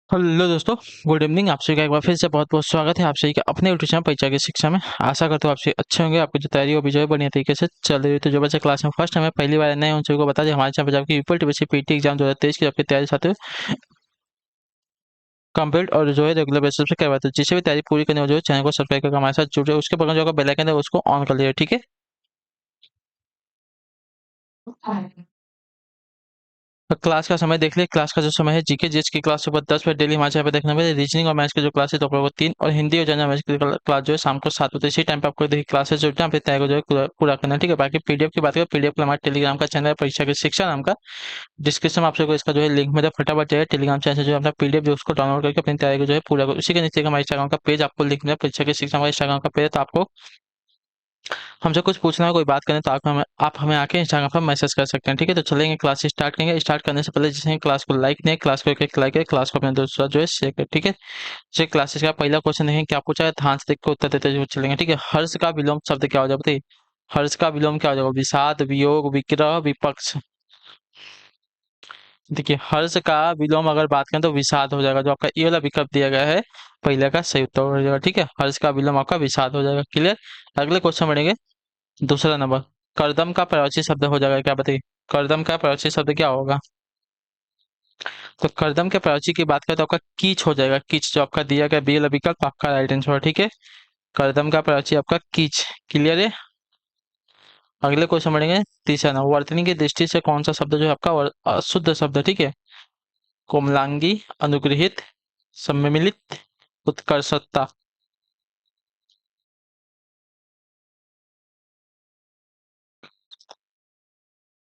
Hello दोस्तों। Good evening. आप सभी का एक बार फिर से बहुत बहुत स्वागत है आप सभी का अपने यूट्यूब चैनल परीक्षा की शिक्षा में। आशा करता हूँ आप सभी अच्छे होंगे, आपकी जो तैयारी वो भी जो है बढ़िया तरीके से चल रही है। तो जो बच्चे क्लास में फर्स्ट हमें पहली बार नए हैं उन सभी को बता दें, हमारे चैनल पर आपकी यूपी टीपीएससी पीटी एग्जाम 2023 की आपकी तैयारी साथ कंप्लीट और जो है रेगुलर बेसिस पे करवाते हैं। जिससे भी तैयारी पूरी करने हो जो है चैनल को सब्सक्राइब करके हमारे साथ जुड़े, उसके बगल में जो बेल आइकन है उसको ऑन कर लिया, ठीक है। तो क्लास का समय देख ले। क्लास का जो समय है जीके जीएस की क्लास सुबह 10 बजे डेली हमारे चैनल पे देखने में, रीजनिंग और मैथ्स की जो क्लास है दोपहर को 3, और हिंदी और जनरल मैथ्स की क्लास जो है शाम को 7 बजे। इसी टाइम पे आपको देखिए क्लासेस जो है अपनी तैयारी को जो है पूरा करना है, ठीक है। बाकी पीडीएफ की बात करें, पीडीएफ के लिए हमारे टेलीग्राम का चैनल है परीक्षा की शिक्षा नाम का। डिस्क्रिप्शन में आप सबको इसका जो है लिंक मिला, फटाफट जो है टेलीग्राम चैनल से जो है अपना पीडीएफ जो है उसको डाउनलोड करके अपनी तैयारी को जो है पूरा करो। उसी के नीचे का हमारे इंस्टाग्राम का पेज आपको लिंक मिला, परीक्षा की शिक्षा हमारे इंस्टाग्राम का पेज है। तो आपको हमसे कुछ पूछना है, कोई बात करना है तो आप हमें आके इंस्टाग्राम पर मैसेज कर सकते हैं, ठीक है। तो चलेंगे क्लास स्टार्ट करेंगे। स्टार्ट करने से पहले जिसने क्लास को लाइक नहीं, क्लास को एक लाइक है, क्लास को अपने दोस्तों के साथ जो है शेयर करें, ठीक है। चलिए क्लासेस का पहला क्वेश्चन देखें क्या पूछा है, ध्यान से देख के उत्तर देते हुए चलेंगे, ठीक है। हर्ष का विलोम शब्द क्या हो जाएगा बताइए। हर्ष का विलोम क्या हो जाएगा, विषाद, वियोग, विक्रह, विपक्ष। देखिए हर्ष का विलोम अगर बात करें तो विषाद हो जाएगा, जो आपका ये वाला विकल्प दिया गया है पहले का सही उत्तर हो जाएगा, ठीक है। हर्ष का विलोम आपका विषाद हो जाएगा, क्लियर। अगले क्वेश्चन बढ़ेंगे। दूसरा नंबर, करदम का प्रवाची शब्द हो जाएगा क्या बताइए। करदम का प्रवाची शब्द क्या होगा। तो करदम के प्रवाची की बात करें तो आपका कीच हो जाएगा। कीच जो आपका दिया गया बी वाला विकल्प आपका राइट आंसर, ठीक है। करदम का प्रवाची आपका कीच, क्लियर है। अगले क्वेश्चन बढ़ेंगे। तीसरा नंबर, वर्तनी की दृष्टि से कौन सा शब्द जो है आपका अशुद्ध शब्द है, ठीक है। कोमलांगी, अनुग्रहित, सम्मिलित, उत्कर्षता।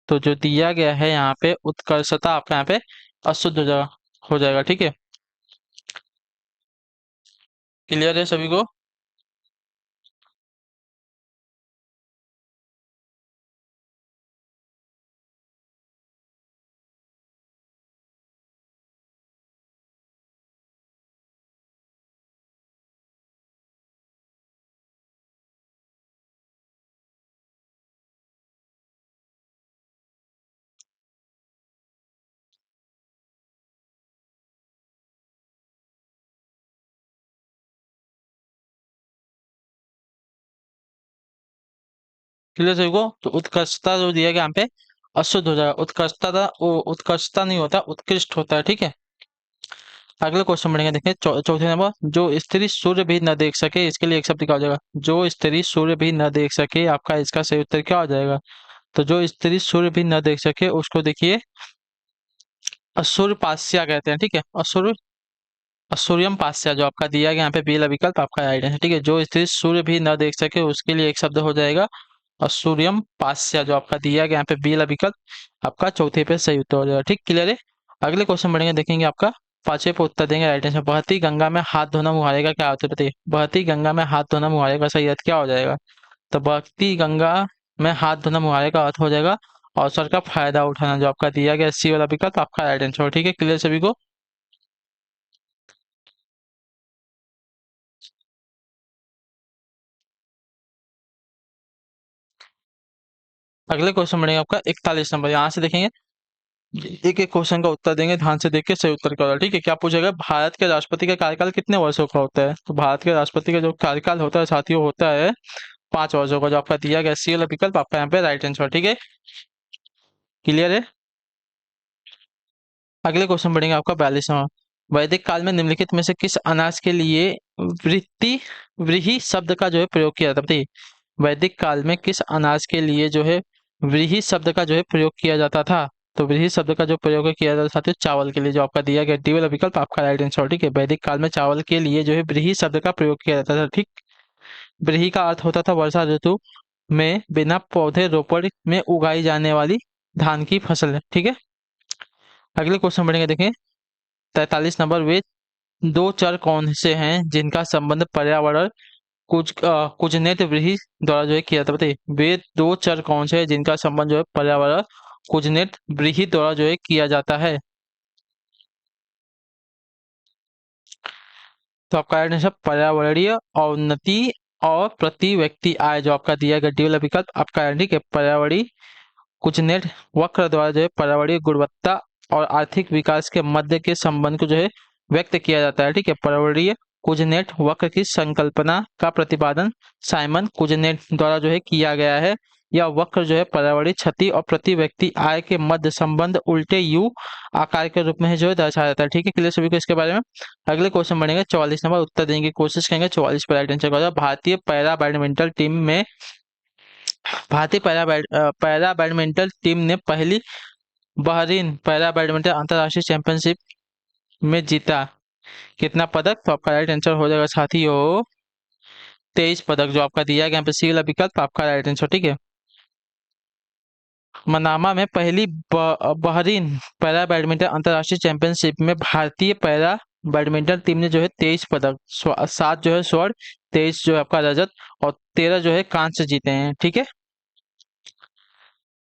तो जो दिया गया है यहाँ पे उत्कर्षता आपका यहाँ पे अशुद्ध हो जाएगा, ठीक है। क्लियर है सभी को। क्लियर सभी को। तो उत्कर्षता जो दिया गया यहाँ पे अशुद्ध हो जाएगा। उत्कर्षता वो उत्कर्षता नहीं होता, उत्कृष्ट होता है, ठीक है। अगले क्वेश्चन बढ़ेंगे, देखें चौथे नंबर, जो स्त्री सूर्य भी न देख सके इसके लिए एक शब्द क्या हो जाएगा। जो स्त्री सूर्य भी न देख सके आपका इसका सही उत्तर क्या हो जाएगा। तो जो स्त्री सूर्य भी न देख सके उसको देखिए असूर्यपास्या कहते हैं, ठीक है। असूर्यम पास्या जो आपका दिया गया यहाँ पे बी वाला विकल्प आपका राइट है, ठीक है। जो स्त्री सूर्य भी न देख सके उसके लिए एक शब्द हो जाएगा असूर्यम पास्या, जो आपका दिया गया यहाँ पे बी वाला विकल्प आपका चौथे पे सही उत्तर हो जाएगा, ठीक, क्लियर है। अगले क्वेश्चन बढ़ेंगे, देखेंगे आपका पांचवे पे उत्तर देंगे राइट आंसर। बहती गंगा में हाथ धोना मुहावरे का क्या होता है बताइए। बहती गंगा में हाथ धोना मुहावरे का सही अर्थ क्या हो जाएगा। तो बहती गंगा में हाथ धोना मुहावरे का अर्थ हो जाएगा अवसर का फायदा उठाना, जो आपका दिया गया सी वाला विकल्प आपका राइट आंसर, ठीक है, क्लियर सभी को। अगले क्वेश्चन बढ़ेंगे आपका 41 नंबर, यहाँ से देखेंगे एक एक क्वेश्चन का उत्तर देंगे, ध्यान से देख के सही उत्तर करो, ठीक है। क्या पूछेगा, भारत के राष्ट्रपति का कार्यकाल कितने वर्षों का होता है। तो भारत के राष्ट्रपति का जो कार्यकाल होता है साथियों होता है 5 वर्षों का, जो आपका दिया गया सी वाला विकल्प आपका यहाँ पे राइट आंसर, ठीक है, क्लियर है। अगले क्वेश्चन बढ़ेंगे आपका 42वां, वैदिक काल में निम्नलिखित में से किस अनाज के लिए वृत्ति व्रीहि शब्द का जो है प्रयोग किया जाता है बताइए। वैदिक काल में किस अनाज के लिए जो है व्रीहि शब्द का जो है प्रयोग किया जाता था। तो व्रीहि शब्द का जो प्रयोग है किया जाता था साथियों चावल के लिए, जो आपका दिया गया डी वाला विकल्प आपका राइट आंसर, ठीक है। वैदिक काल में चावल के लिए जो है व्रीहि शब्द का प्रयोग किया जाता था, ठीक। व्रीहि का अर्थ होता था वर्षा ऋतु में बिना पौधे रोपण में उगाई जाने वाली धान की फसल, ठीक है। अगले क्वेश्चन बढ़ेंगे, देखें 43 नंबर, वे दो चर कौन से हैं जिनका संबंध पर्यावरण कुजनेत व्रीहि द्वारा जो है किया जाता है बताइए। वे दो चर कौन से हैं जिनका संबंध जो है पर्यावरण कुजनेत व्रीहि द्वारा जो है किया जाता है। तो आपका राइट आंसर पर्यावरणीय अवनति और प्रति व्यक्ति आय, जो आपका दिया गया डी वाला विकल्प आपका है, ठीक है। पर्यावरणीय कुजनेट वक्र द्वारा जो है पर्यावरणीय गुणवत्ता और आर्थिक विकास के मध्य के संबंध को जो है व्यक्त किया जाता है। ठीक है, परवलयिक कुजनेट वक्र की संकल्पना का प्रतिपादन साइमन कुजनेट द्वारा जो है किया गया है। यह वक्र जो है पर्यावरणीय क्षति और प्रति व्यक्ति आय के मध्य संबंध उल्टे यू आकार के रूप में जो है दर्शाया जाता है। ठीक है, क्लियर सभी को इसके बारे में। अगले क्वेश्चन बनेगा 44 नंबर, उत्तर देने की कोशिश करेंगे। 44 पर राइट आंसर होगा भारतीय पैरा बैडमिंटन टीम में पैरा बैडमिंटन टीम ने पहली बहरीन पैरा बैडमिंटन अंतर्राष्ट्रीय चैंपियनशिप में जीता कितना पदक? तो आपका राइट आंसर हो जाएगा साथियों 23 पदक, जो आपका दिया गया यहाँ पे सी वाला विकल्प आपका राइट आंसर। ठीक है, मनामा में पहली बहरीन पैरा बैडमिंटन अंतर्राष्ट्रीय चैंपियनशिप में भारतीय पैरा बैडमिंटन टीम ने जो है 23 पदक, 7 जो है स्वर्ण, 23 जो है आपका रजत और 13 जो है कांस्य जीते हैं। ठीक है,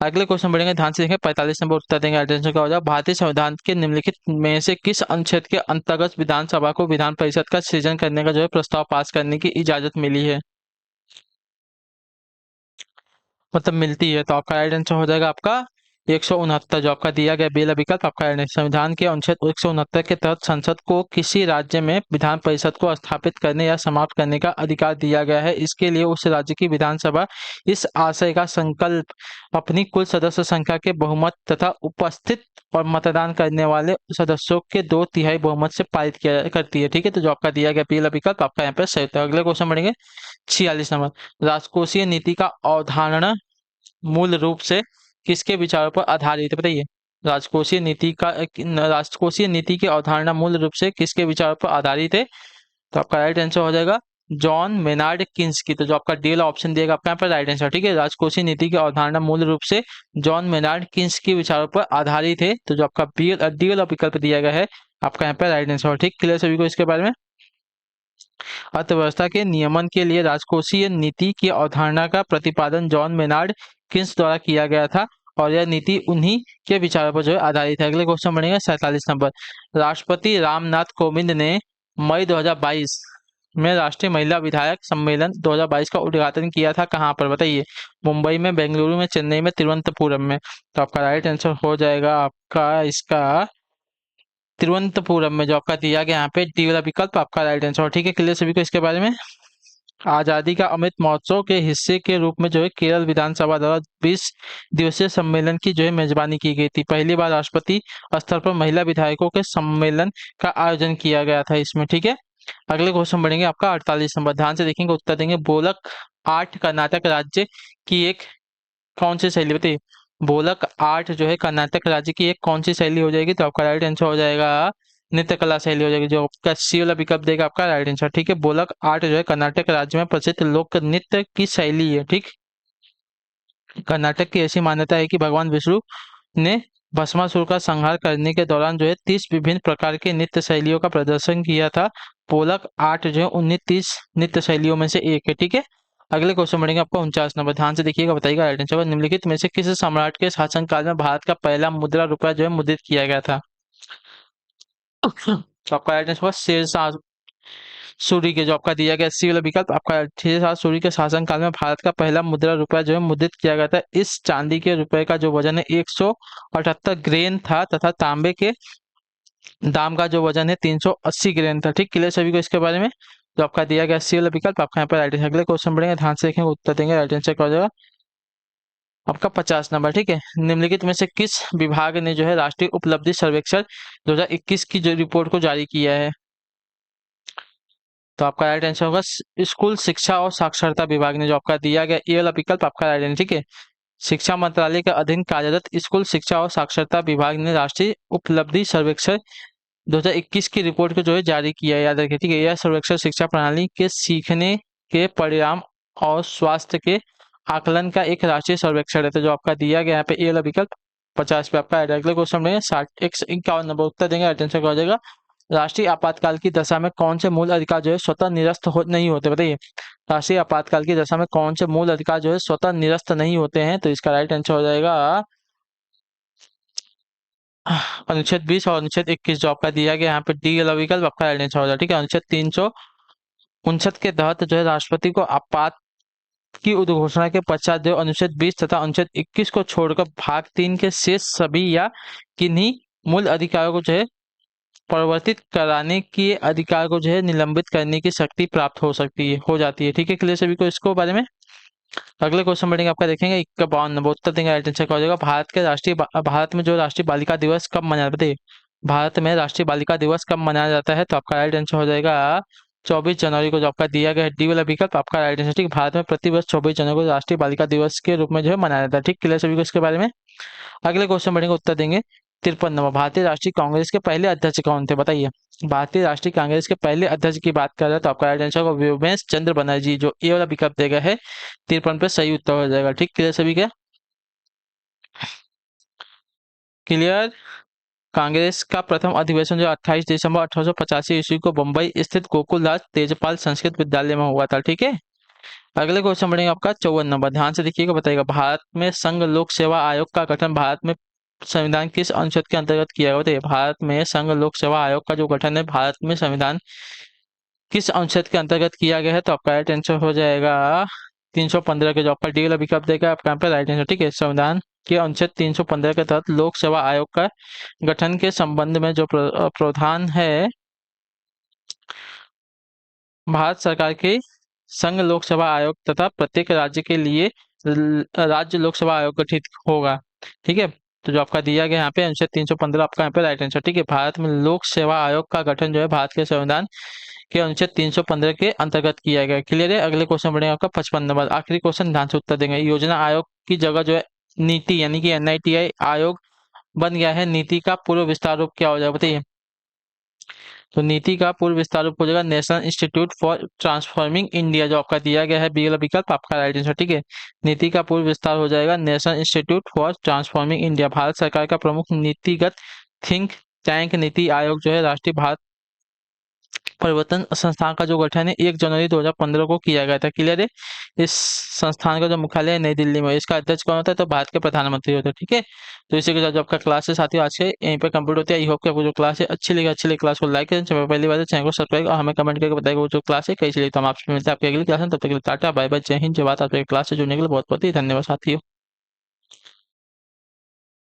अगले क्वेश्चन बढ़ेंगे, ध्यान से देखें। 45 नंबर उत्तर देंगे आंसर का हो जाएगा भारतीय संविधान के निम्नलिखित में से किस अनुच्छेद के अंतर्गत विधानसभा को विधान परिषद का सृजन करने का जो है प्रस्ताव पास करने की इजाजत मिली है, मतलब मिलती है? तो आपका राइट आंसर हो जाएगा आपका 169, जो आपका दिया गया बेला विकल्प आपका राइट आंसर। संविधान के अनुच्छेद 169 के तहत संसद को किसी राज्य में विधान परिषद को स्थापित करने या समाप्त करने का अधिकार दिया गया है। इसके लिए उस राज्य की विधानसभा इस आशय का संकल्प अपनी कुल सदस्य संख्या के बहुमत तथा उपस्थित और मतदान करने वाले सदस्यों के 2/3 बहुमत से पारित किया करती है। ठीक है, तो जो आपका दिया गया पहला विकल्प आपका यहाँ पे सही होता है। अगले क्वेश्चन बढ़ेंगे 46 नंबर, राजकोषीय नीति का अवधारणा मूल रूप से किसके विचारों पर आधारित है? बताइए, राजकोषीय नीति की अवधारणा मूल रूप से किसके विचारों पर आधारित है? तो आपका राइट आंसर हो जाएगा जॉन मेनार्ड किन्स की। तो जो आपका डी वाला ऑप्शन दिएगा आपका यहाँ पर राइट आंसर। ठीक है, राजकोषीय नीति की अवधारणा मूल रूप से जॉन मेनार्ड किन्स के विचारों पर आधारित है। तो जो आपका डी वाला विकल्प दिया गया है आपका यहाँ पर राइट आंसर। ठीक, क्लियर सभी को इसके बारे में। अर्थव्यवस्था के नियमन के लिए राजकोषीय नीति की अवधारणा का प्रतिपादन जॉन मेनार्ड किन्स द्वारा किया गया था और यह नीति उन्हीं के विचारों पर जो है आधारित है। अगले क्वेश्चन बनेगा 47 नंबर, राष्ट्रपति रामनाथ कोविंद ने मई 2022 में राष्ट्रीय महिला विधायक सम्मेलन 2022 का उद्घाटन किया था कहाँ पर? बताइए, मुंबई में, बेंगलुरु में, चेन्नई में, तिरुवनंतपुरम में? तो आपका राइट आंसर हो जाएगा आपका इसका तिरुवनंतपुरम में, जो आपका दिया गया यहाँ पे डी वाला विकल्प आपका राइट आंसर। ठीक है, क्लियर सभी को इसके बारे में। आजादी का अमृत महोत्सव के हिस्से के रूप में जो है केरल विधानसभा द्वारा 20 दिवसीय सम्मेलन की जो है मेजबानी की गई थी। पहली बार राष्ट्रपति स्तर पर महिला विधायकों के सम्मेलन का आयोजन किया गया था इसमें। ठीक है, अगले क्वेश्चन बढ़ेंगे आपका 48 नंबर, ध्यान से देखेंगे, उत्तर देंगे। बोलक आर्ट कर्नाटक राज्य की एक कौन सी शैली? बताइए, बोलक आर्ट जो है कर्नाटक राज्य की एक कौन सी शैली हो जाएगी? तो आपका राइट आंसर हो जाएगा नृत्य कला शैली हो जाएगी, जो आपका सी वाला विकल्प देगा आपका राइट आंसर। ठीक है, बोलक आर्ट जो है कर्नाटक राज्य में प्रसिद्ध लोक नृत्य की शैली है। ठीक, कर्नाटक की ऐसी मान्यता है कि भगवान विष्णु ने भस्मासुर का संहार करने के दौरान जो है 30 विभिन्न प्रकार के नृत्य शैलियों का प्रदर्शन किया था। बोलक आर्ट जो है 30 नृत्य शैलियों में से एक है। ठीक है, अगले क्वेश्चन बढ़ेंगे आपका 49 नंबर, ध्यान से देखिएगा, बताइएगा राइट आंसर। निम्नलिखित में से किस सम्राट के शासनकाल में भारत का पहला मुद्रा रुपया जो है मुद्रित किया गया था? तो आपका राइट आंसर शेरशाह सूरी के, जो आपका दिया गया सी वाला विकल्प आपका शेरशाह सूरी के शासनकाल में भारत का पहला मुद्रा रुपया जो है मुद्रित किया गया था। इस चांदी के रुपए का जो वजन है 178 ग्रेन था तथा तांबे के दाम का जो वजन है 380 ग्रेन था। ठीक, क्लियर सभी को इसके बारे में। जो आपका दिया गया सी वाला विकल्प आपका यहाँ पर राइट आंसर। अगले क्वेश्चन बढ़ेंगे, ध्यान से देखेंगे, उत्तर देंगे, राइट आंसर क्या हो जाएगा आपका 50 नंबर। ठीक है, निम्नलिखित में से किस विभाग ने जो है राष्ट्रीय उपलब्धि सर्वेक्षण 2021 की जो रिपोर्ट को जारी किया है? तो आपका राइट आंसर होगा स्कूल शिक्षा और साक्षरता विभाग ने, जो आपका दिया गया ए वाला विकल्प आपका राइट आंसर। ठीक है, शिक्षा मंत्रालय के अधीन कार्यरत स्कूल शिक्षा और साक्षरता विभाग ने राष्ट्रीय उपलब्धि सर्वेक्षण 2021 की रिपोर्ट को जो है जारी किया है, याद रखिए। ठीक है, यह सर्वेक्षण शिक्षा प्रणाली के सीखने के परिणाम और स्वास्थ्य के आकलन का एक राष्ट्रीय सर्वेक्षण है। तो जो आपका दिया गया यहाँ पे ए वाला विकल्प 50 पे आपका अगले क्वेश्चन में 51 नंबर उत्तर देंगे, आंसर हो जाएगा राष्ट्रीय आपातकाल की दशा में कौन से मूल अधिकार जो है स्वतः निरस्त नहीं होते? बताइए, राष्ट्रीय आपातकाल की दशा में कौन से मूल अधिकार जो है स्वतः निरस्त नहीं होते हैं? तो इसका राइट आंसर हो जाएगा अनुच्छेद 20 और अनुच्छेद 21, जो आपका दिया गया यहाँ पे डी वाला विकल्प आपका राइट आंसर हो जाएगा। ठीक है, अनुच्छेद 359 के तहत जो है राष्ट्रपति को आपात की उद्घोषणा के पश्चात जो अनुच्छेद 20 तथा अनुच्छेद 21 को छोड़कर भाग 3 के शेष सभी या किन्हीं मूल अधिकारों को जो है परिवर्तित कराने के अधिकार को जो है निलंबित करने की शक्ति प्राप्त हो सकती है, हो जाती है। ठीक है, क्लियर सभी को इसको बारे में। अगले क्वेश्चन बढ़ेंगे, आपका देखेंगे 51 नंबर उत्तर देंगे, राइट आंसर क्या हो जाएगा। भारत में जो राष्ट्रीय बालिका दिवस कब मनाया जाता है? भारत में राष्ट्रीय बालिका दिवस कब मनाया जाता है? तो आपका राइट आंसर हो जाएगा 24 जनवरी को, जो आपका दिया गया है डी वाला विकल्प आपका राइट आंसर। ठीक, भारत में प्रतिवर्ष 24 जनवरी को राष्ट्रीय बालिका दिवस के रूप में जो है मनाया जाता है। ठीक, क्लियर सभी को इसके बारे में। अगले क्वेश्चन बढ़ेंगे, उत्तर देंगे 53 नंबर, भारतीय राष्ट्रीय कांग्रेस के पहले अध्यक्ष कौन थे? बताइए। भारतीय राष्ट्रीय कांग्रेस के पहले अध्यक्ष की बात कर रहे हैं तो आपका राइट आंसर होगा व्योमेश चंद्र बनर्जी, जो ए वाला विकल्प देगा है 53 पे सही उत्तर हो जाएगा। ठीक, क्लियर सभी का। क्लियर। कांग्रेस का प्रथम अधिवेशन जो 28 दिसंबर 1885 ईस्वी को मुंबई स्थित गोकुलदास तेजपाल संस्कृत विद्यालय में हुआ था। ठीक है, अगले क्वेश्चन बढ़ेंगे आपका 54 नंबर, ध्यान से देखिएगा, बताइएगा भारत में संघ लोक सेवा आयोग का गठन भारत में संविधान किस अनुच्छेद के अंतर्गत किया गया? बताइए, भारत में संघ लोक सेवा आयोग का जो गठन है भारत में संविधान किस अनुच्छेद के अंतर्गत किया गया है? तो आपका राइट आंसर हो जाएगा 315 के, जो आपका डी वाला विकल्प देगा आपका यहाँ पे राइट आंसर। ठीक है, संविधान के अनुच्छेद 315 के तहत लोक सेवा आयोग का गठन के संबंध में जो प्रावधान है भारत सरकार के संघ लोक सेवा आयोग तथा प्रत्येक राज्य के लिए राज्य लोक सेवा आयोग गठित होगा। ठीक है, तो जो आपका दिया गया यहाँ पे अनुच्छेद 315 आपका यहाँ पे राइट आंसर। ठीक है, भारत में लोक सेवा आयोग का गठन जो है भारत के संविधान के अनुच्छेद 315 के अंतर्गत किया गया। क्लियर है। अगले क्वेश्चन बढ़ेगा आपका 55 नंबर, आखिरी क्वेश्चन, ध्यान से उत्तर देंगे। योजना आयोग की जगह जो है नीति यानी कि NITI आयोग बन गया है, नीति का पूर्व विस्तार रूप क्या हो जाएगा? बताइए। तो नीति का पूर्व विस्तार रूप हो जाएगा national institute for transforming India, जो आपका दिया गया है बी वाला विकल्प आपका राइट आंसर। ठीक है, नीति का पूर्व विस्तार हो जाएगा national institute for transforming India. Bharat सरकार का प्रमुख नीतिगत थिंक टैंक नीति आयोग जो है राष्ट्रीय भारत परिवर्तन संस्थान का जो गठन है 1 जनवरी 2015 को किया गया था। क्लियर है। इस संस्थान का जो मुख्यालय है नई दिल्ली में, इसका अध्यक्ष कौन होता है? तो भारत के प्रधानमंत्री होते हैं। ठीक है, तो इसी के साथ जो आपका क्लास है साथियों आज के यहीं पे कंप्लीट होती है। आई होप कि आपको जो क्लास है अच्छी लगी क्लास को लाइक करें, पहली बार चैनल को सब्सक्राइब और हमें कमेंट करके बताएगा वो जो क्लास है कैसी लगी। तो हम आपसे मिलते हैं आपकी अगली क्लास में, तब तक के लिए टाटा बाय बाय, जय हिंद, जय भारत। आपके क्लास से जुड़ने के लिए बहुत बहुत ही धन्यवाद साथियों।